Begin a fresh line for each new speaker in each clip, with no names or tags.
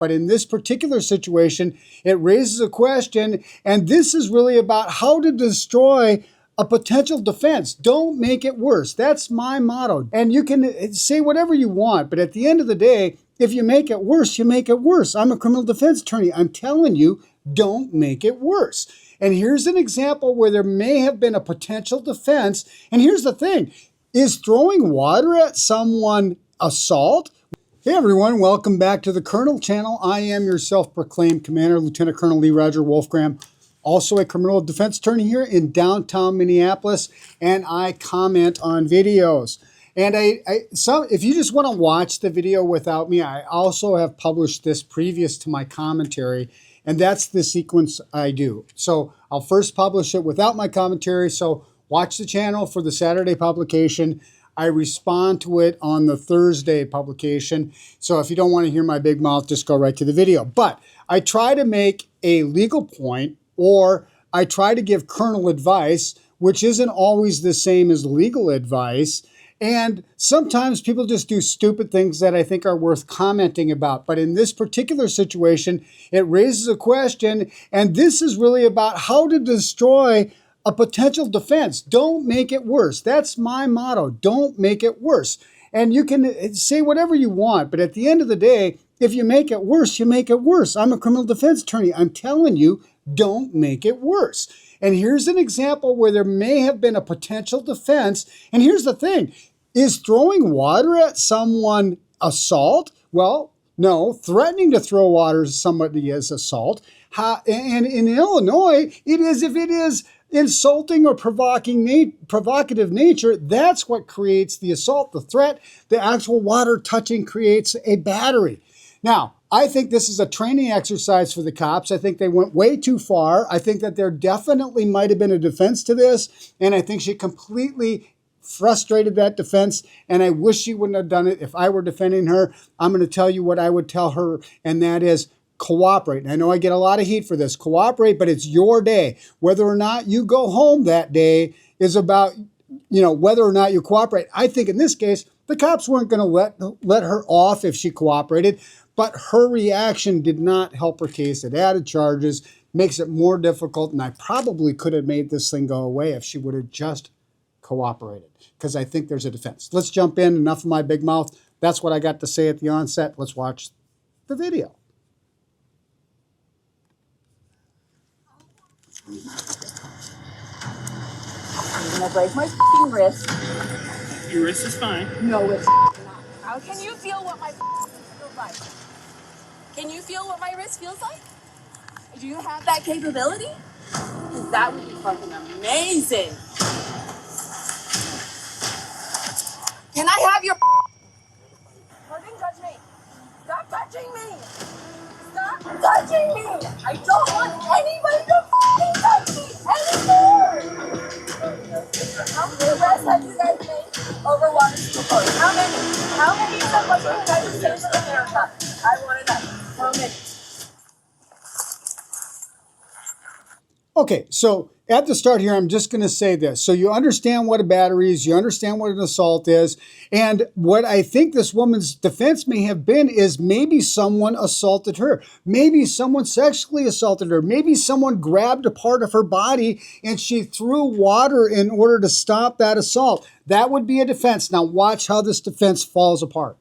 But in this particular situation, it raises a question, and this is really about how to destroy a potential defense. Don't make it worse. That's my motto. And you can say whatever you want, but at the end of the day, if you make it worse, you make it worse. I'm a criminal defense attorney. I'm telling you, don't make it worse. And here's an example where there may have been a potential defense. And here's the thing. Is throwing water at someone assault? Hey everyone, welcome back to the Colonel channel. I am your self-proclaimed Commander, Lieutenant Colonel Lee Roger Wolfgram, also a criminal defense attorney here in downtown Minneapolis, and I comment on videos. And if you just want to watch the video without me, I also have published this previous to my commentary, and that's the sequence I do. So I'll first publish it without my commentary, so watch the channel for the Saturday publication. I respond to it on the Thursday publication. So if you don't want to hear my big mouth, just go right to the video. But I try to make a legal point, or I try to give colonel advice, which isn't always the same as legal advice. And sometimes people just do stupid things that I think are worth commenting about. But in this particular situation, it raises a question, and this is really about how to destroy a potential defense. Don't make it worse. That's my motto. Don't make it worse. And you can say whatever you want, but at the end of the day, if you make it worse, you make it worse. I'm a criminal defense attorney. I'm telling you, don't make it worse. And here's an example where there may have been a potential defense. And here's the thing. Is throwing water at someone assault? Well, no. Threatening to throw water at somebody is assault. And in Illinois, it is if it is insulting or provocative nature, that's what creates the assault, the threat. The actual water touching creates a battery. Now, I think this is a training exercise for the cops. I think they went way too far. I think that there definitely might have been a defense to this, and I think she completely frustrated that defense, and I wish she wouldn't have done it. If I were defending her, I'm going to tell you what I would tell her, and that is cooperate. And I know I get a lot of heat for this. Cooperate, but it's your day. Whether or not you go home that day is about, whether or not you cooperate. I think in this case, the cops weren't going to let her off if she cooperated, but her reaction did not help her case. It added charges, makes it more difficult, and I probably could have made this thing go away if she would have just cooperated, because I think there's a defense. Let's jump in. Enough of my big mouth. That's what I got to say at the onset. Let's watch the video.
I'm gonna break my f***ing wrist.
Your wrist is fine.
No, it's not. How can you feel what my wrist feels like? Can you feel what my wrist feels like? Do you have that capability? Because that would be fucking amazing. Can I have your fucking touch me? Stop touching me! Stop touching me! I don't want anybody to fucking touch me anymore! How many arrests have you guys made over water before? How many? How many of what you guys have changed in America? I want to know. How many?
Okay, so at the start here, I'm just going to say this. So you understand what a battery is, you understand what an assault is, and what I think this woman's defense may have been is maybe someone assaulted her. Maybe someone sexually assaulted her. Maybe someone grabbed a part of her body and she threw water in order to stop that assault. That would be a defense. Now watch how this defense falls apart.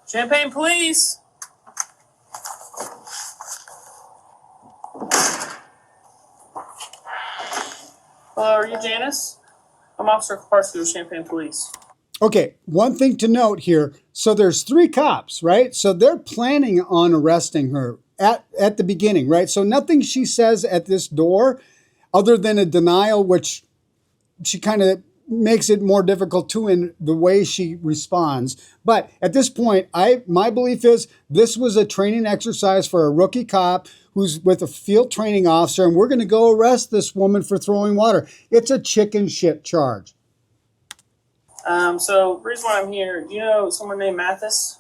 Champagne, please. Are you Janice? I'm Officer Parsky, Champagne Police.
Okay, one thing to note here. So there's 3 cops, right? So they're planning on arresting her at the beginning, right? So nothing she says at this door other than a denial, which she kind of makes it more difficult too in the way she responds. But at this point, my belief is this was a training exercise for a rookie cop who's with a field training officer, and we're going to go arrest this woman for throwing water. It's a chicken shit charge.
So the reason why I'm here, do you know someone named Mathis?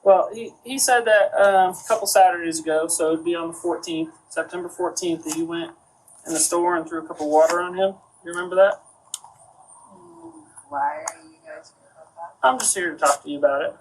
Well, he said that a couple Saturdays ago, so it'd be on the 14th, September 14th, that you went in the store and threw a cup of water on him. You remember that?
Why are you guys here about that?
I'm just here to talk to you about it.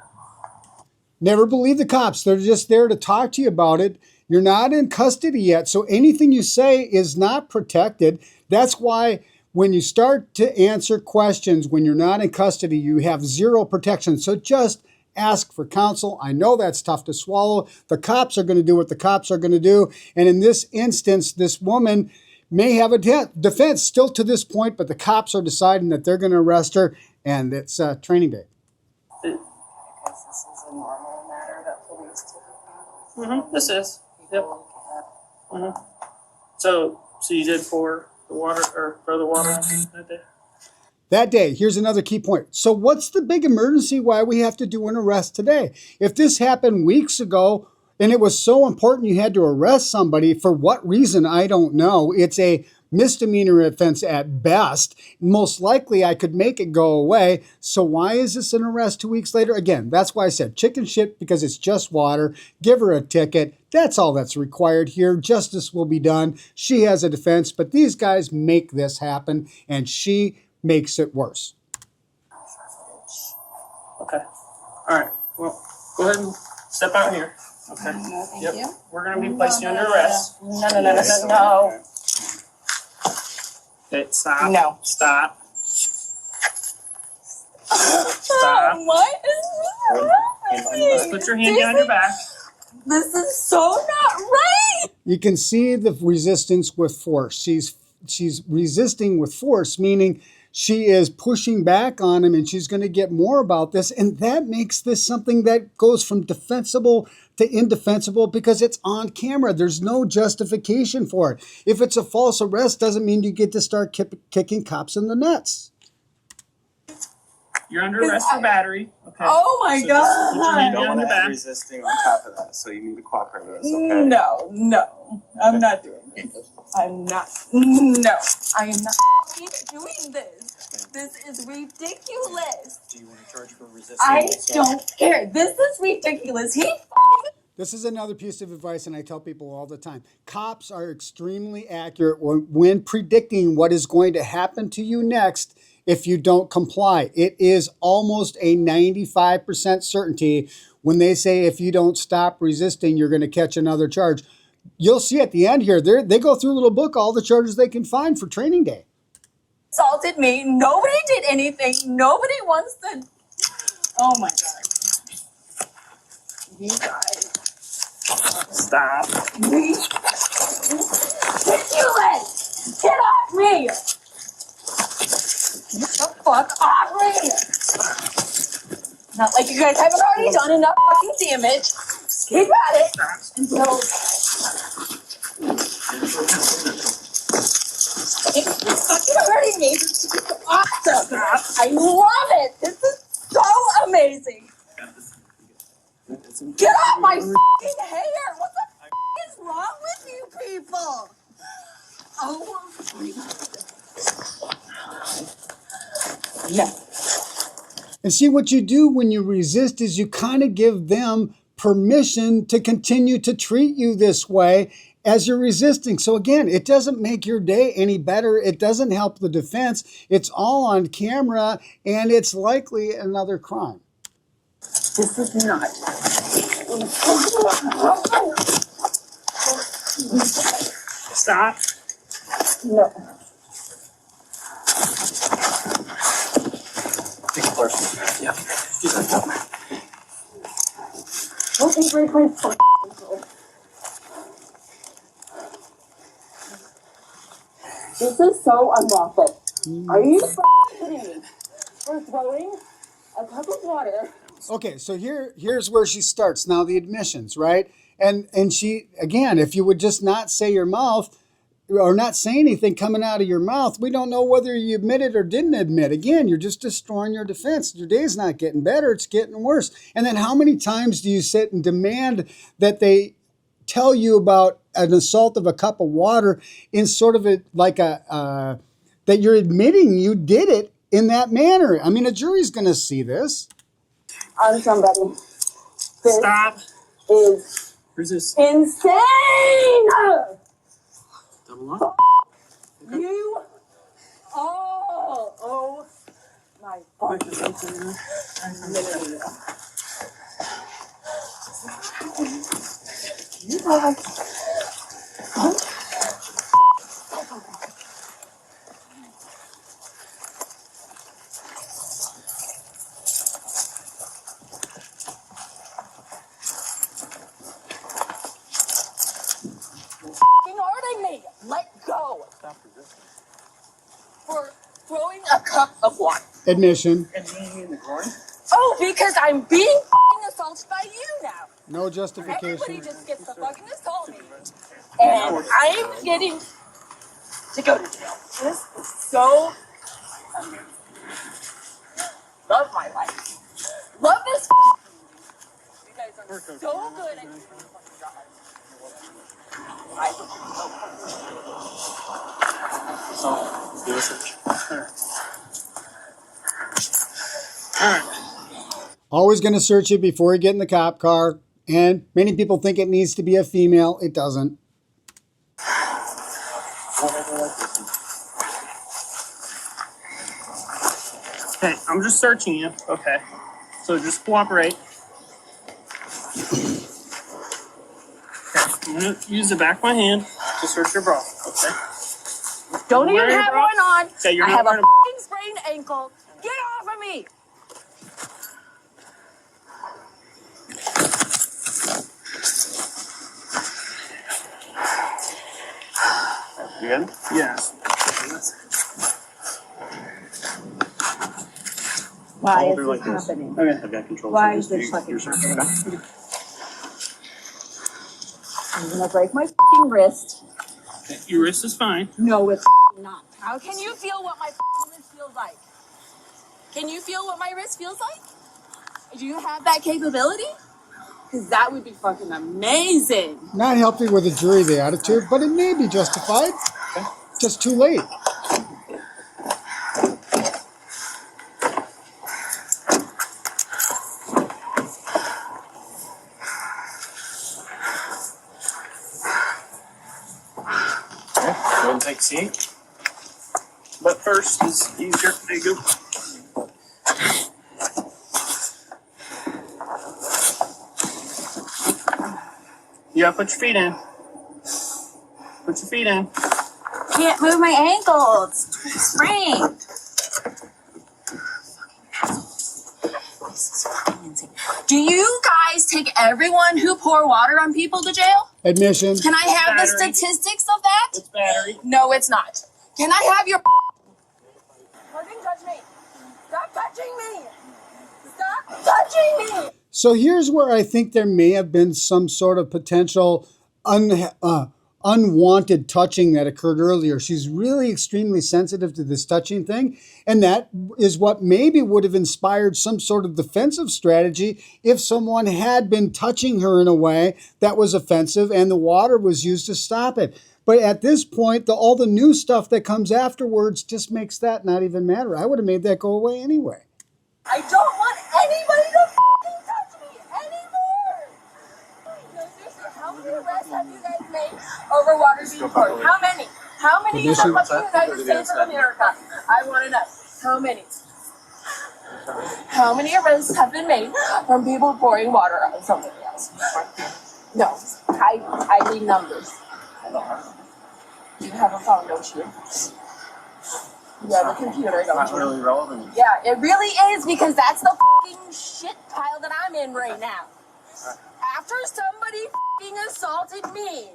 Never believe the cops. They're just there to talk to you about it. You're not in custody yet, so anything you say is not protected. That's why when you start to answer questions when you're not in custody, you have zero protection. So just ask for counsel. I know that's tough to swallow. The cops are going to do what the cops are going to do. And in this instance, this woman may have a defense still to this point, but the cops are deciding that they're going to arrest her, and it's training day.
Because this is a normal matter that police typically handle.
This is. Yep.
People look at that.
So you did pour the water or throw the water on him that day?
That day, here's another key point. So what's the big emergency why we have to do an arrest today? If this happened weeks ago and it was so important you had to arrest somebody, for what reason, I don't know. It's a misdemeanor offense at best. Most likely I could make it go away. So why is this an arrest 2 weeks later? Again, that's why I said chicken shit, because it's just water. Give her a ticket. That's all that's required here. Justice will be done. She has a defense, but these guys make this happen, and she makes it worse.
Okay. All right. Well, go ahead and step out here. Okay.
No, thank
Yep.
you.
We're going to be placing you under arrest.
No.
Okay, stop.
No.
Stop. Stop.
What is wrong with me?
Just put your hand behind your back.
This is so not right.
You can see the resistance with force. She's resisting with force, meaning she is pushing back on him, and she's going to get more about this. And that makes this something that goes from defensible to indefensible because it's on camera. There's no justification for it. If it's a false arrest, doesn't mean you get to start kicking cops in the nuts.
You're under arrest for battery. Okay.
Oh my
So just put your hand
God.
behind
You don't want
your
to add
back.
resisting on top of that, so you need to cooperate with us, okay?
No. I'm not doing this. I'm not doing this. This is ridiculous.
Do you want to charge for resisting?
I
also?
don't care. This is ridiculous.
This is another piece of advice, and I tell people all the time. Cops are extremely accurate when predicting what is going to happen to you next if you don't comply. It is almost a 95% certainty when they say if you don't stop resisting, you're going to catch another charge. You'll see at the end here, they go through a little book, all the charges they can find for training day.
Assaulted me. Nobody did anything. Nobody wants to. Oh my God. You guys.
Stop.
Ridiculous. Get off me. Get the fuck off me. Not like you guys haven't already done enough fucking damage. Keep at it until. It's fucking hurting me. This is awesome. I love it. This is so amazing. Get off my fucking hair. What the fuck is wrong with you people? Oh my God. No.
And see, what you do when you resist is you kind of give them permission to continue to treat you this way as you're resisting. So again, it doesn't make your day any better. It doesn't help the defense. It's all on camera, and it's likely another crime.
This is not.
Stop.
No.
Take it personally. Yeah. He's like, no.
Don't break my fucking control. This is so unlawful. Are you kidding me? For throwing a cup of water.
Okay, so here's where she starts. Now the admissions, right? And she, again, if you would just not say your mouth or not say anything coming out of your mouth, we don't know whether you admitted or didn't admit. Again, you're just destroying your defense. Your day's not getting better, it's getting worse. And then how many times do you sit and demand that they tell you about an assault of a cup of water in sort of that you're admitting you did it in that manner. I mean, a jury's going to see this.
On somebody. This
Stop.
is
Resist.
insane!
Double up.
You. Oh my fucking. You guys. Hurting me. Let go.
Stop resisting.
For throwing a cup of water.
Admission.
And me in the groin?
Oh, because I'm being assaulted by you now.
No
Everybody
justification.
just gets to fucking assault me. And I'm getting to go to jail. This is so amazing. Love my life. Love this. You guys are so good at doing your fucking job.
So, let's do a search.
Always going to search it before you get in the cop car. And many people think it needs to be a female. It doesn't.
Okay, I'm just searching you. Okay. So just cooperate. Okay, I'm gonna use the back of my hand to search your bra. Okay.
Don't even
Wearing a
have
bra?
one on.
Okay, you're
I
not
have a
wearing
fucking sprained ankle. Get off of me.
You good?
Yes.
Why
Hold
is
her
this
like this.
happening?
Okay.
I've got control.
Why
So
is this
you-
fucking
you're searching,
happening?
okay?
I'm gonna break my fucking wrist.
Okay. Your wrist is fine.
No, it's not. How can you feel what my fucking wrist feels like? Can you feel what my wrist feels like? Do you have that capability? Because that would be fucking amazing.
Not helping with the jury, the attitude, but it may be justified. Just too late.
Okay, go ahead and take a seat.
But first is easier. There you go. You gotta put your feet in. Put your feet in.
Can't move my ankle. It's sprained. This is fucking insane. Do you guys take everyone who pour water on people to jail?
Admission.
Can I have the
Battery.
statistics of that?
It's battery.
No, it's not. Can I have your fucking touch me? Stop touching me! Stop touching me!
So here's where I think there may have been some sort of potential unwanted touching that occurred earlier. She's really extremely sensitive to this touching thing. And that is what maybe would have inspired some sort of defensive strategy if someone had been touching her in a way that was offensive and the water was used to stop it. But at this point, all the new stuff that comes afterwards just makes that not even matter. I would have made that go away anyway.
I don't want anybody to fucking touch me anymore! No, seriously, how many arrests have you guys made over water being poured? How many? How many in the
Permission.
fucking United States of America? I want to know. How many? How many arrests have been made from people pouring water on somebody else? No, I need numbers. You have a phone, don't you? You have a computer, don't
Not
you?
really relevant.
Yeah, it really is because that's the fucking shit pile that I'm in right now. After somebody fucking assaulted me.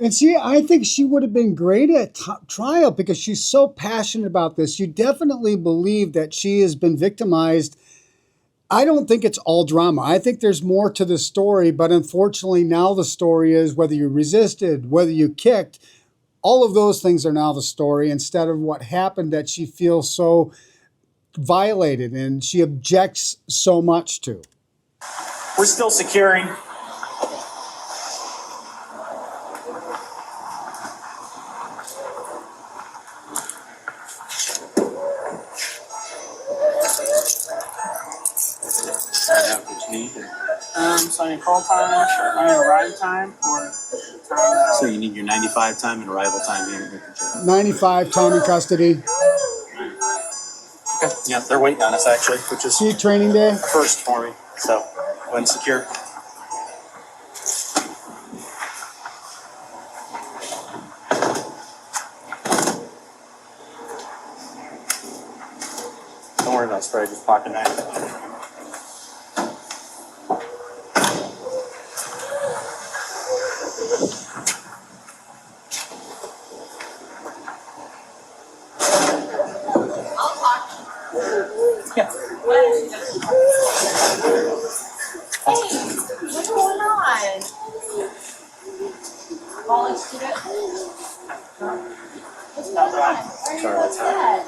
And see, I think she would have been great at trial because she's so passionate about this. You definitely believe that she has been victimized. I don't think it's all drama. I think there's more to the story, but unfortunately now the story is whether you resisted, whether you kicked, all of those things are now the story instead of what happened that she feels so violated and she objects so much to.
We're still securing.
So I need call time, I need arrival time, or time.
So you need your 95 time and arrival time here with the jail.
95 time in custody.
Okay. Yeah, they're waiting on us actually, which is
See, training day.
first for me. So when secure. Don't worry about spray, just pocket knife.
What's going on? College student? What's going on? Why are you
Sorry, what's
upset?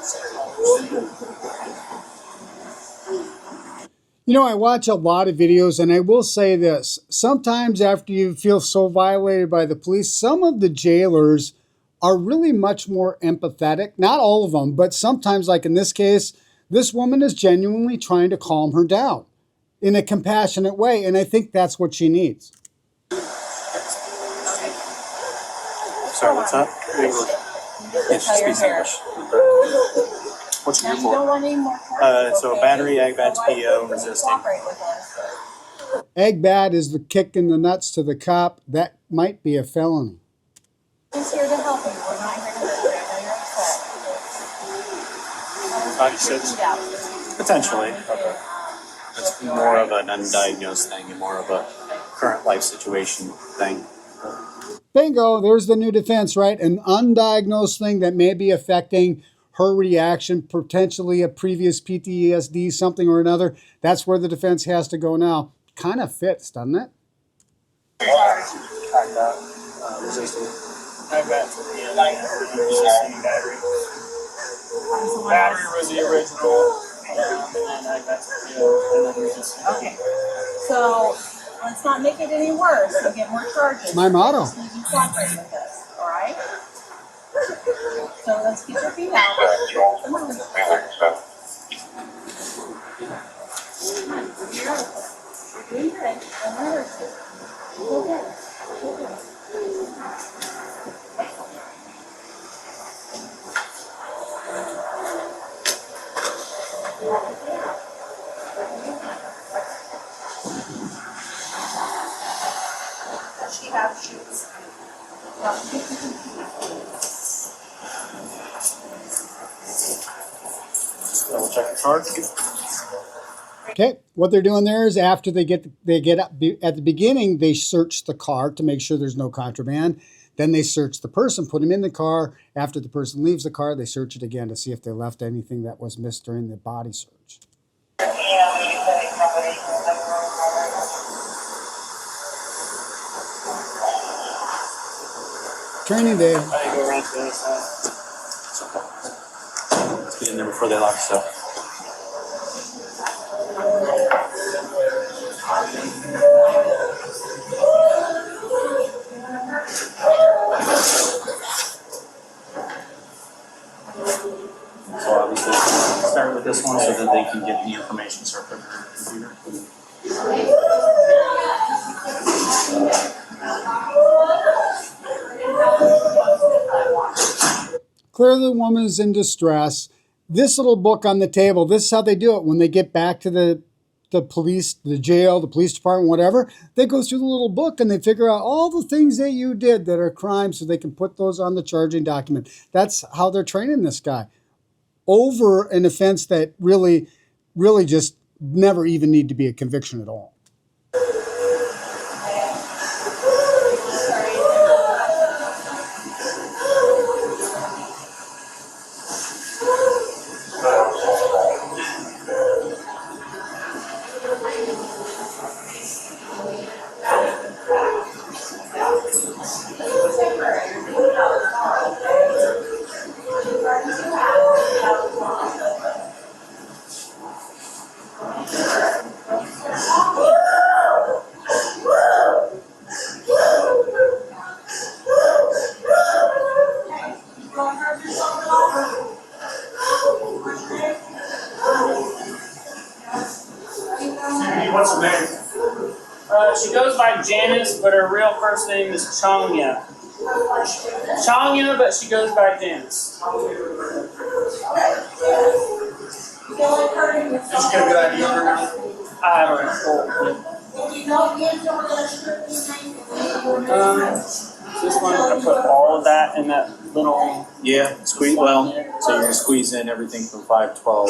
You know, I watch a lot of videos, and I will say this. Sometimes after you feel so violated by the police, some of the jailers are really much more empathetic. Not all of them, but sometimes, like in this case, this woman is genuinely trying to calm her down in a compassionate way, and I think that's what she needs.
Sorry, what's up?
Yes, how your hair.
What's
Now
your
you don't
for?
want any more charges,
So
okay?
battery, ag bats,
Otherwise,
PO,
you
resisting.
cooperate with us.
Egg bat is the kick in the nuts to the cop. That might be a felony.
Who's here to help you? We're not here to hurt you. I know you're upset.
Body potentially. Okay. It's more of an undiagnosed thing and more of a current life situation thing.
Bingo, there's the new defense, right? An undiagnosed thing that may be affecting her reaction, potentially a previous PTSD, something or another. That's where the defense has to go now. Kind of fits, doesn't it?
Resisting.
Ag bats would be a resisting battery. Battery was the original, and then ag bats would be and then resisting.
Okay. So let's not make it any worse and get more charges.
My motto.
Just need you to cooperate with us, all right? So let's get your feet out. Come on. You're doing good. Don't hurt you. Go get it. Go get it. Does she have shoes?
Double check the charge.
Okay, what they're doing there is after they get up at the beginning, they search the car to make sure there's no contraband. Then they search the person, put him in the car. After the person leaves the car, they search it again to see if they left anything that was missed during the body search. Training day.
I go around to the other side. Let's get in there before they lock us up. So obviously, start with this one so that they can get the information circuit on their computer.
Clearly the woman is in distress. This little book on the table, this is how they do it when they get back to the police, the jail, the police department, whatever. They go through the little book and they figure out all the things that you did that are crimes so they can put those on the charging document. That's how they're training this guy over an offense that really just never even need to be a conviction at all.
What's her name? She goes by Janice, but her real first name is Changya. Changya, but she goes by Janice.
Did you
get a good idea of her? I haven't. This one, I put all of that in that little.
Yeah, squeeze. Well, so you're gonna squeeze in everything from 512.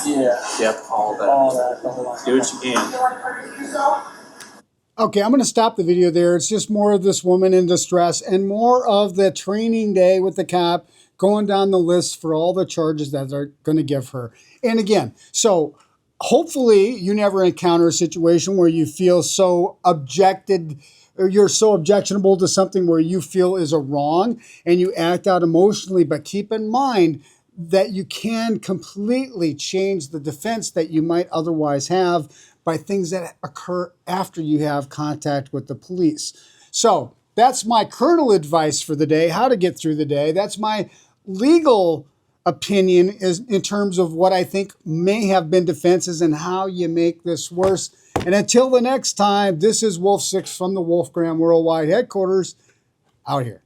Yeah.
Yep, all of that.
All that. The whole line.
Do what you can.
Okay, I'm going to stop the video there. It's just more of this woman in distress and more of the training day with the cop going down the list for all the charges that they're going to give her. And again, so hopefully you never encounter a situation where you feel so objected or you're so objectionable to something where you feel is a wrong and you act out emotionally. But keep in mind that you can completely change the defense that you might otherwise have by things that occur after you have contact with the police. So that's my kernel advice for the day, how to get through the day. That's my legal opinion is in terms of what I think may have been defenses and how you make this worse. And until the next time, this is Wolf 6 from the Wolfgram Worldwide Headquarters, out here.